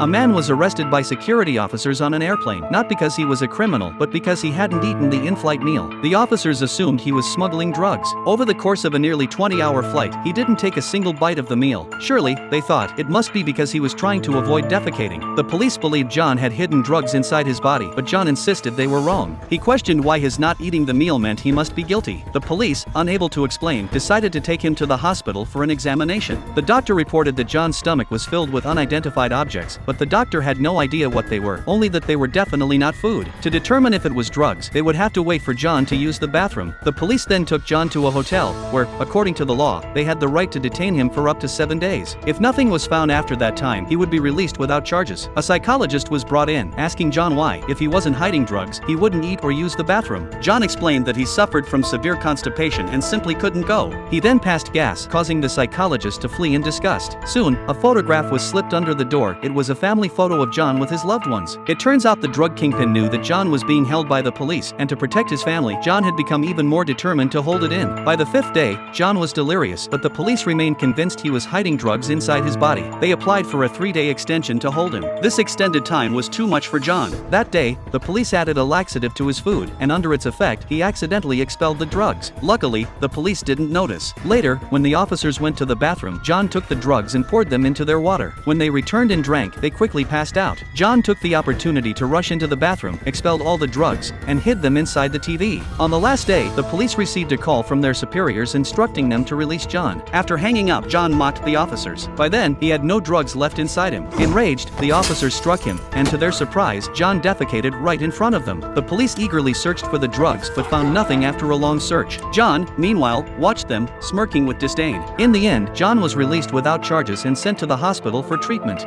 A man was arrested by security officers on an airplane, not because he was a criminal, but because he hadn't eaten the in-flight meal. The officers assumed he was smuggling drugs. Over the course of a nearly 20-hour flight, he didn't take a single bite of the meal. Surely, they thought, it must be because he was trying to avoid defecating. The police believed John had hidden drugs inside his body, but John insisted they were wrong. He questioned why his not eating the meal meant he must be guilty. The police, unable to explain, decided to take him to the hospital for an examination. The doctor reported that John's stomach was filled with unidentified objects, but the doctor had no idea what they were, only that they were definitely not food. To determine if it was drugs, they would have to wait for John to use the bathroom. The police then took John to a hotel, where, according to the law, they had the right to detain him for up to 7 days. If nothing was found after that time, he would be released without charges. A psychologist was brought in, asking John why, if he wasn't hiding drugs, he wouldn't eat or use the bathroom. John explained that he suffered from severe constipation and simply couldn't go. He then passed gas, causing the psychologist to flee in disgust. Soon, a photograph was slipped under the door. It was a family photo of John with his loved ones. It turns out the drug kingpin knew that John was being held by the police, and to protect his family, John had become even more determined to hold it in. By the 5th day, John was delirious, but the police remained convinced he was hiding drugs inside his body. They applied for a 3-day extension to hold him. This extended time was too much for John. That day, the police added a laxative to his food, and under its effect, he accidentally expelled the drugs. Luckily, the police didn't notice. Later, when the officers went to the bathroom, John took the drugs and poured them into their water. When they returned and drank, they quickly passed out. John took the opportunity to rush into the bathroom, expelled all the drugs, and hid them inside the TV. On the last day, the police received a call from their superiors instructing them to release John. After hanging up, John mocked the officers. By then, he had no drugs left inside him. Enraged, the officers struck him, and to their surprise, John defecated right in front of them. The police eagerly searched for the drugs but found nothing after a long search. John, meanwhile, watched them, smirking with disdain. In the end, John was released without charges and sent to the hospital for treatment.